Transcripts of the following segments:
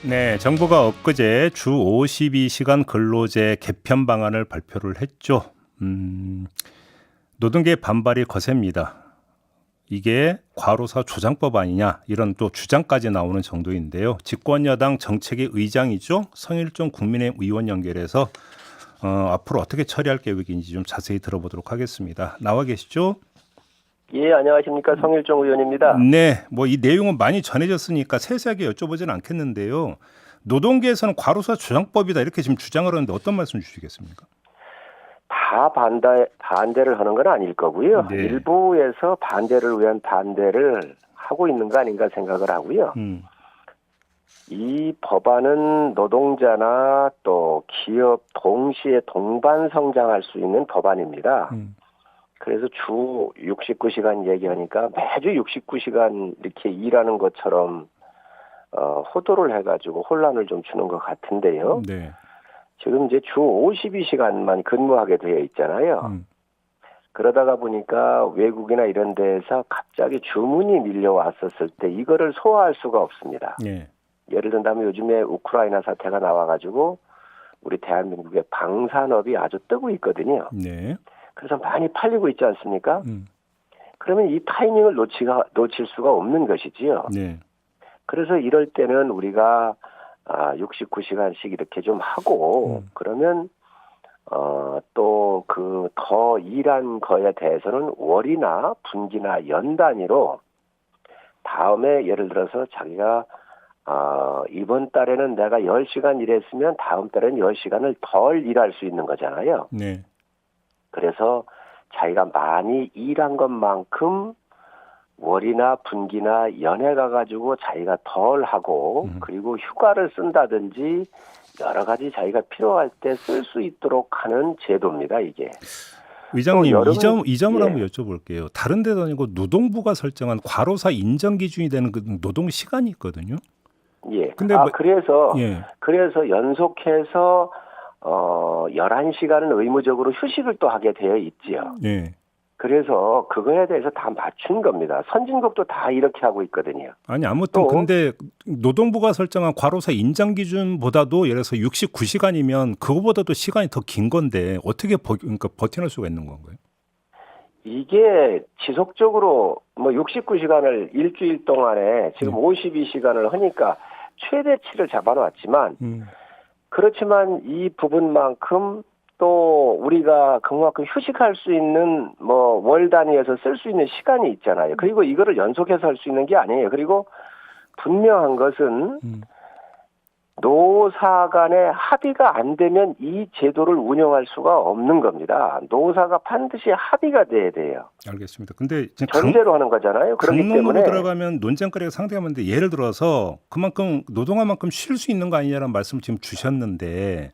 네, 정부가 엊그제 주 52시간 근로제 개편 방안을 발표를 했죠. 노동계의 반발이 거셉니다. 이게 과로사 조장법 아니냐 이런 또 주장까지 나오는 정도인데요. 집권여당 정책위 의장이죠. 성일종 국민의힘 의원 연결해서 앞으로 어떻게 처리할 계획인지 좀 자세히 들어보도록 하겠습니다. 나와 계시죠? 예, 안녕하십니까. 성일종 의원입니다. 네, 뭐 이 내용은 많이 전해졌으니까 세세하게 여쭤보지는 않겠는데요. 노동계에서는 과로사 조장법이다 이렇게 지금 주장을 하는데 어떤 말씀 주시겠습니까? 다 반대를 하는 건 아닐 거고요. 네. 일부에서 반대를 위한 반대를 하고 있는 거 아닌가 생각을 하고요. 이 법안은 노동자나 또 기업 동시에 동반 성장할 수 있는 법안입니다. 그래서 주 69시간 얘기하니까 매주 69시간 이렇게 일하는 것처럼 호도를 해가지고 혼란을 좀 주는 것 같은데요. 네. 지금 이제 주 52시간만 근무하게 되어 있잖아요. 그러다가 보니까 외국이나 이런 데에서 갑자기 주문이 밀려왔었을 때 이거를 소화할 수가 없습니다. 네. 예를 든다면 요즘에 우크라이나 사태가 나와가지고 우리 대한민국의 방산업이 아주 뜨고 있거든요. 네. 그래서 많이 팔리고 있지 않습니까? 그러면 이 타이밍을 놓칠 수가 없는 것이지요. 네. 그래서 이럴 때는 우리가 69시간씩 이렇게 좀 하고 그러면 또 그 더 일한 거에 대해서는 월이나 분기나 연 단위로 다음에 예를 들어서 자기가 이번 달에는 내가 10시간 일했으면 다음 달에는 10시간을 덜 일할 수 있는 거잖아요. 네. 그래서 자기가 많이 일한 것만큼 월이나 분기나 연에 가가지고 자기가 덜 하고 그리고 휴가를 쓴다든지 여러 가지 자기가 필요할 때 쓸 수 있도록 하는 제도입니다, 이게. 의장님, 이 점을 예. 한번 여쭤볼게요. 다른 데도 아니고 노동부가 설정한 과로사 인정 기준이 되는 그 노동 시간이 있거든요. 예. 근데 그래서 연속해서 11시간은 의무적으로 휴식을 또 하게 되어 있지요. 예. 그래서 그거에 대해서 다 맞춘 겁니다. 선진국도 다 이렇게 하고 있거든요. 아니 아무튼 근데 노동부가 설정한 과로사 인정 기준보다도 예를 들어서 69시간이면 그거보다도 시간이 더 긴 건데 어떻게 그러니까 버텨낼 수가 있는 건가요? 이게 지속적으로 69시간을 일주일 동안에 지금 52시간을 하니까 최대치를 잡아놨지만 그렇지만 이 부분만큼 또 우리가 그만큼 휴식할 수 있는 월 단위에서 쓸 수 있는 시간이 있잖아요. 그리고 이거를 연속해서 할 수 있는 게 아니에요. 그리고 분명한 것은 노사 간의 합의가 안 되면 이 제도를 운영할 수가 없는 겁니다. 노사가 반드시 합의가 돼야 돼요. 알겠습니다. 근데 전제로 하는 거잖아요. 그렇기 강론으로 때문에 들어가면 논쟁거리가 상당히 많은데 예를 들어서 그만큼 노동한 만큼 쉴 수 있는 거 아니냐라는 말씀을 지금 주셨는데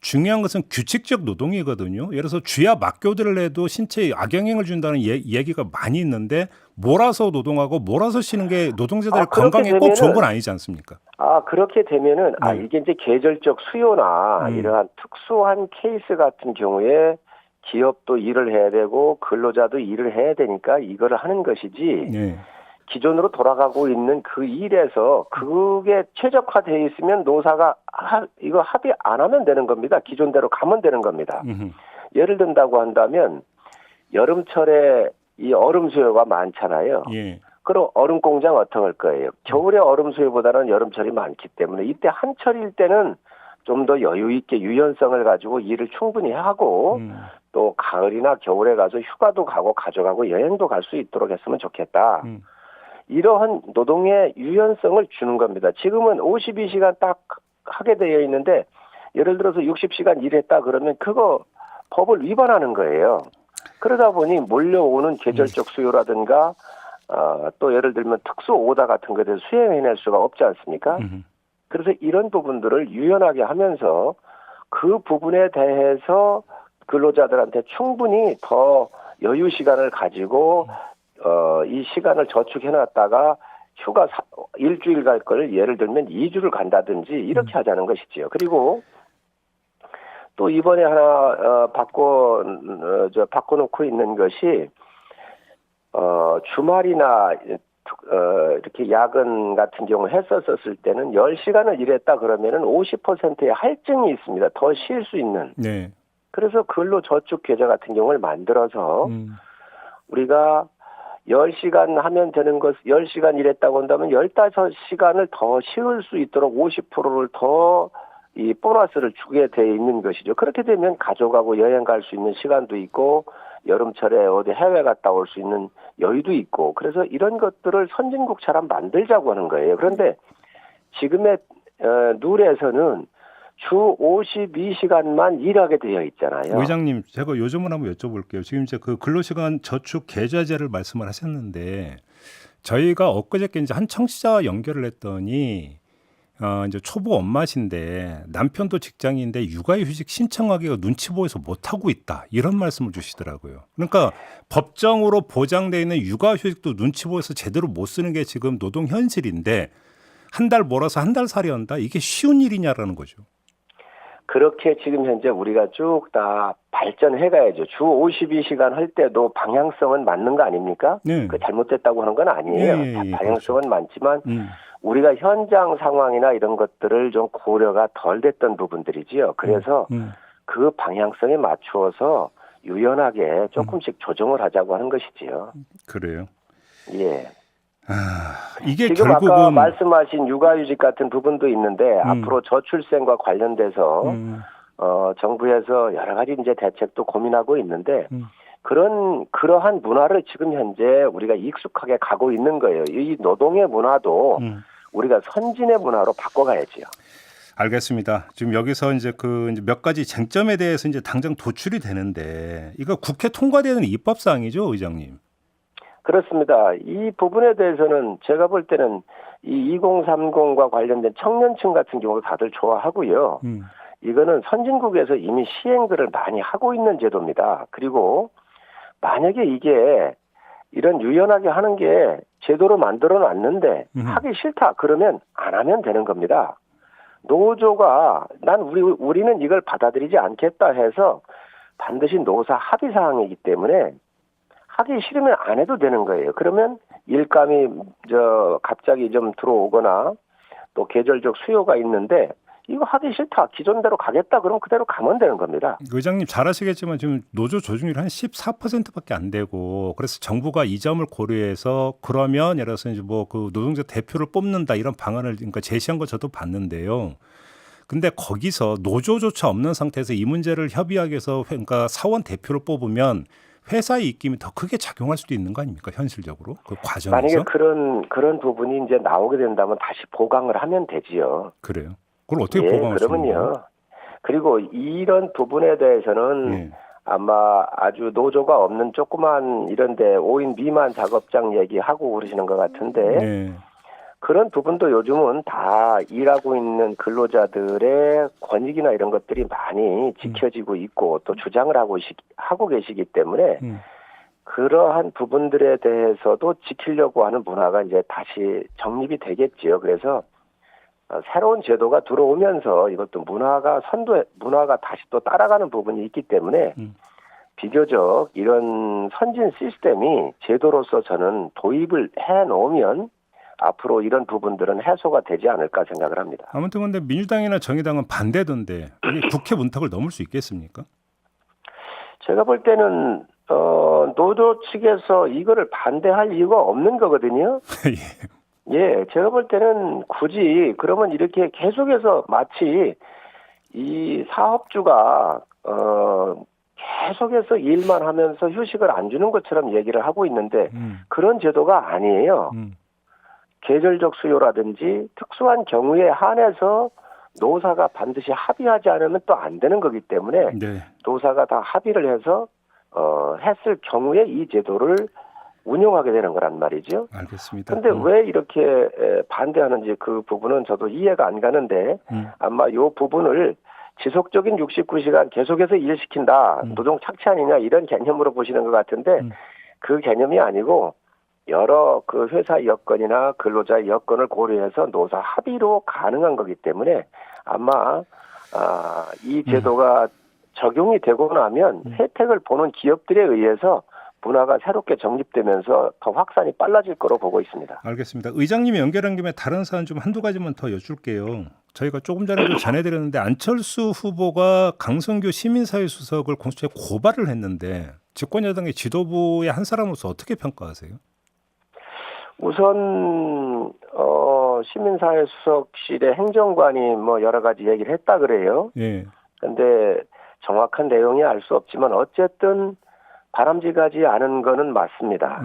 중요한 것은 규칙적 노동이거든요. 예를 들어서 쥐야 막교들을 해도 신체에 악영향을 준다는 얘기가 많이 있는데 몰아서 노동하고 몰아서 쉬는 게 노동자들의 건강에 꼭 좋은 건 아니지 않습니까? 그렇게 되면은 이게 이제 계절적 수요나 이러한 특수한 케이스 같은 경우에 기업도 일을 해야 되고 근로자도 일을 해야 되니까 이거를 하는 것이지. 네. 기존으로 돌아가고 있는 그 일에서 그게 최적화되어 있으면 노사가 이거 합의 안 하면 되는 겁니다. 기존대로 가면 되는 겁니다. 예를 든다고 한다면 여름철에 이 얼음 수요가 많잖아요. 예. 그럼 얼음 공장 어떻게 할 거예요? 겨울에 얼음 수요보다는 여름철이 많기 때문에 이때 한철일 때는 좀 더 여유 있게 유연성을 가지고 일을 충분히 하고 또 가을이나 겨울에 가서 휴가도 가고 가져가고 여행도 갈 수 있도록 했으면 좋겠다. 이러한 노동의 유연성을 주는 겁니다. 지금은 52시간 딱 하게 되어 있는데 예를 들어서 60시간 일했다 그러면 그거 법을 위반하는 거예요. 그러다 보니 몰려오는 계절적 수요라든가 또 예를 들면 특수 오다 같은 것에 대해서 수행해낼 수가 없지 않습니까? 그래서 이런 부분들을 유연하게 하면서 그 부분에 대해서 근로자들한테 충분히 더 여유 시간을 가지고 이 시간을 저축해놨다가 휴가 일주일 갈 걸 예를 들면 2주를 간다든지 이렇게 하자는 것이지요. 그리고 또 이번에 하나 바꿔놓고 있는 것이 주말이나 이렇게 야근 같은 경우 했었을 때는 10시간을 일했다 그러면은 50%의 할증이 있습니다. 더 쉴 수 있는. 네. 그래서 근로저축 계좌 같은 경우를 만들어서 우리가 10시간 하면 되는 것, 10시간 일했다고 한다면 15시간을 더 쉬을 수 있도록 50%를 더 이 보너스를 주게 돼 있는 것이죠. 그렇게 되면 가족하고 여행 갈 수 있는 시간도 있고 여름철에 어디 해외 갔다 올 수 있는 여유도 있고 그래서 이런 것들을 선진국처럼 만들자고 하는 거예요. 그런데 지금의 룰에서는 주 52시간만 일하게 되어 있잖아요. 의장님, 제가 요점을 한번 여쭤볼게요. 지금 이제 그 근로시간 저축 계좌제를 말씀을 하셨는데 저희가 엊그저께 이제 한 청취자와 연결을 했더니 이제 초보 엄마신데 남편도 직장인인데 육아휴직 신청하기가 눈치 보여서 못 하고 있다 이런 말씀을 주시더라고요. 그러니까 법정으로 보장되어 있는 육아휴직도 눈치 보여서 제대로 못 쓰는 게 지금 노동 현실인데 한 달 몰아서 한 달 살이 한다 이게 쉬운 일이냐라는 거죠. 그렇게 지금 현재 우리가 쭉 다 발전해 가야죠. 주 52시간 할 때도 방향성은 맞는 거 아닙니까? 네. 그 잘못됐다고 하는 건 아니에요. 방향성은 그렇죠. 많지만 우리가 현장 상황이나 이런 것들을 좀 고려가 덜 됐던 부분들이지요. 그래서 그 방향성에 맞추어서 유연하게 조금씩 조정을 하자고 하는 것이지요. 그래요. 예. 이게 지금 결국은 아까 말씀하신 육아휴직 같은 부분도 있는데 앞으로 저출생과 관련돼서 정부에서 여러 가지 이제 대책도 고민하고 있는데 그러한 문화를 지금 현재 우리가 익숙하게 가고 있는 거예요. 이 노동의 문화도 우리가 선진의 문화로 바꿔가야지요. 알겠습니다. 지금 여기서 이제 이제 몇 가지 쟁점에 대해서 이제 당장 도출이 되는데 이거 국회 통과되는 입법 사항이죠, 의장님? 그렇습니다. 이 부분에 대해서는 제가 볼 때는 이 2030과 관련된 청년층 같은 경우도 다들 좋아하고요. 이거는 선진국에서 이미 시행들을 많이 하고 있는 제도입니다. 그리고 만약에 이게 이런 유연하게 하는 게 제도로 만들어 놨는데 하기 싫다 그러면 안 하면 되는 겁니다. 노조가 우리는 이걸 받아들이지 않겠다 해서 반드시 노사 합의 사항이기 때문에 하기 싫으면 안 해도 되는 거예요. 그러면 일감이 갑자기 좀 들어오거나 또 계절적 수요가 있는데 이거 하기 싫다. 기존대로 가겠다. 그럼 그대로 가면 되는 겁니다. 의장님 잘 아시겠지만 지금 노조 조직률이 한 14%밖에 안 되고 그래서 정부가 이 점을 고려해서 그러면 예를 들어서 이제 뭐 그 노동자 대표를 뽑는다 이런 방안을 그러니까 제시한 거 저도 봤는데요. 근데 거기서 노조조차 없는 상태에서 이 문제를 협의하기 위해서 그러니까 사원 대표를 뽑으면 회사의 입김이 더 크게 작용할 수도 있는 거 아닙니까? 현실적으로 그 과정에서. 만약에 그런 부분이 이제 나오게 된다면 다시 보강을 하면 되지요. 그래요. 그걸 어떻게 보강할 수 있는 거예요? 그리고 이런 부분에 대해서는 아마 아주 노조가 없는 조그만 이런데 5인 미만 작업장 얘기하고 그러시는 것 같은데 그런 부분도 요즘은 다 일하고 있는 근로자들의 권익이나 이런 것들이 많이 지켜지고 있고 또 주장을 하고 계시기 때문에 그러한 부분들에 대해서도 지키려고 하는 문화가 이제 다시 정립이 되겠지요. 그래서 새로운 제도가 들어오면서 이것도 문화가 다시 또 따라가는 부분이 있기 때문에 비교적 이런 선진 시스템이 제도로서 저는 도입을 해 놓으면 앞으로 이런 부분들은 해소가 되지 않을까 생각을 합니다. 아무튼 근데 민주당이나 정의당은 반대던데 이게 국회 문턱을 넘을 수 있겠습니까? 제가 볼 때는 노조 측에서 이거를 반대할 이유가 없는 거거든요. 예, 제가 볼 때는 굳이 그러면 이렇게 계속해서 마치 이 사업주가 계속해서 일만 하면서 휴식을 안 주는 것처럼 얘기를 하고 있는데 그런 제도가 아니에요. 계절적 수요라든지 특수한 경우에 한해서 노사가 반드시 합의하지 않으면 또 안 되는 거기 때문에 노사가 다 합의를 해서 했을 경우에 이 제도를 운용하게 되는 거란 말이죠. 알겠습니다. 그런데 왜 이렇게 반대하는지 그 부분은 저도 이해가 안 가는데 아마 이 부분을 지속적인 69시간 계속해서 일시킨다. 노동 착취 아니냐 이런 개념으로 보시는 것 같은데 그 개념이 아니고 여러 그 회사 여건이나 근로자 여건을 고려해서 노사 합의로 가능한 거기 때문에 아마 이 제도가 적용이 되고 나면 혜택을 보는 기업들에 의해서 문화가 새롭게 정립되면서 더 확산이 빨라질 거로 보고 있습니다. 알겠습니다. 의장님이 연결한 김에 다른 사안 좀 한두 가지만 더 여쭐게요. 저희가 조금 전에도 전해드렸는데 안철수 후보가 강성규 시민사회 수석을 공수처에 고발을 했는데 집권여당의 지도부의 한 사람으로서 어떻게 평가하세요? 우선 시민사회 수석실의 행정관이 뭐 여러 가지 얘기를 했다 그래요. 예. 근데 정확한 내용이 알 수 없지만 어쨌든 바람직하지 않은 거는 맞습니다.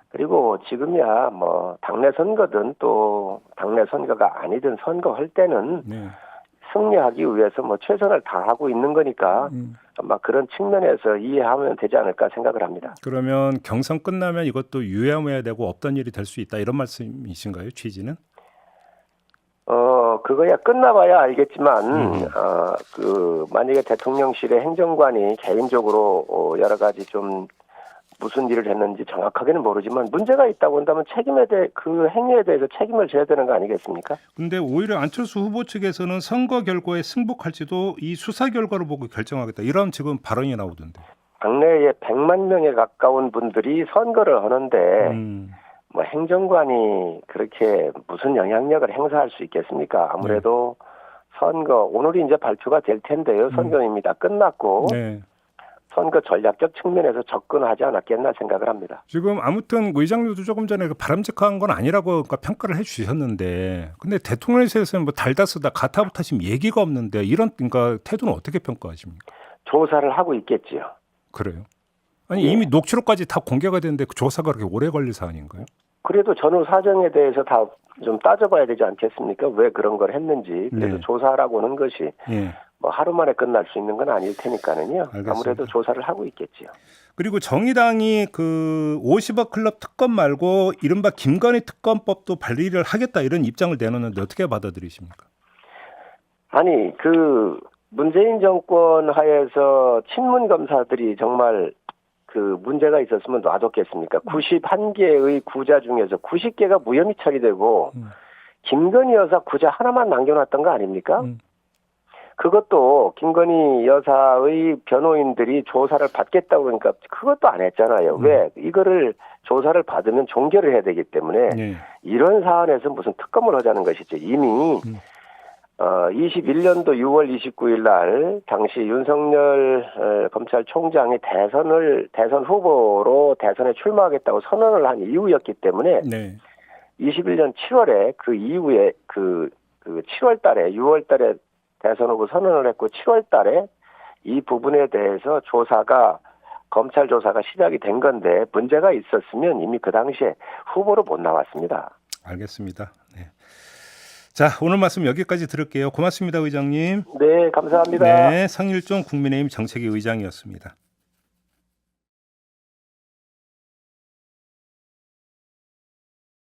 그리고 지금이야 뭐 당내 선거든 또 당내 선거가 아니든 선거할 때는 네. 승리하기 위해서 뭐 최선을 다하고 있는 거니까 아마 그런 측면에서 이해하면 되지 않을까 생각을 합니다. 그러면 경선 끝나면 이것도 유야무야 되고 없던 일이 될 수 있다 이런 말씀이신가요? 취지는? 그거야 끝나봐야 알겠지만, 만약에 대통령실의 행정관이 개인적으로 여러 가지 좀 무슨 일을 했는지 정확하게는 모르지만 문제가 있다고 한다면 그 행위에 대해서 책임을 져야 되는 거 아니겠습니까? 근데 오히려 안철수 후보 측에서는 선거 결과에 승복할지도 이 수사 결과를 보고 결정하겠다 이런 지금 발언이 나오던데. 당내에 100만 명에 가까운 분들이 선거를 하는데 뭐 행정관이 그렇게 무슨 영향력을 행사할 수 있겠습니까? 아무래도 선거 오늘이 이제 발표가 될 텐데요. 선거입니 다 끝났고 네. 선거 전략적 측면에서 접근하지 않았겠나 생각을 합니다. 지금 아무튼 의장님도 조금 전에 바람직한 건 아니라고 그러니까 평가를 해주셨는데, 근데 대통령실에서는 뭐 달다 쓰다 가타부타 지금 얘기가 없는데 이런 그러니까 태도는 어떻게 평가하십니까? 조사를 하고 있겠지요. 그래요? 아니 이미 녹취록까지 다 공개가 됐는데 그 조사가 그렇게 오래 걸릴 사안인가요? 그래도 전후 사정에 대해서 다 좀 따져봐야 되지 않겠습니까? 왜 그런 걸 했는지. 그래서 조사라고 하는 것이 뭐 하루 만에 끝날 수 있는 건 아닐 테니까는요. 알겠습니다. 아무래도 조사를 하고 있겠지요. 그리고 정의당이 그 50억 클럽 특검 말고 이른바 김건희 특검법도 발의를 하겠다 이런 입장을 내놓는데 어떻게 받아들이십니까? 아니 그 문재인 정권 하에서 친문 검사들이 정말 그 문제가 있었으면 놔뒀겠습니까? 91개의 구자 중에서 90개가 무혐의 처리되고 김건희 여사 구자 하나만 남겨놨던 거 아닙니까? 그것도 김건희 여사의 변호인들이 조사를 받겠다고 그러니까 그것도 안 했잖아요. 왜? 이거를 조사를 받으면 종결을 해야 되기 때문에 이런 사안에서 무슨 특검을 하자는 것이죠. 이미 21년도 6월 29일 날 당시 윤석열 검찰총장이 대선 후보로 대선에 출마하겠다고 선언을 한 이후였기 때문에 21년 7월에 그 이후에 그 7월 달에 6월 달에 대선 후보 선언을 했고 7월 달에 이 부분에 대해서 검찰 조사가 시작이 된 건데 문제가 있었으면 이미 그 당시에 후보로 못 나왔습니다. 알겠습니다. 네. 자, 오늘 말씀 여기까지 들을게요. 고맙습니다, 의장님. 네, 감사합니다. 네, 성일종 국민의힘 정책위 의장이었습니다.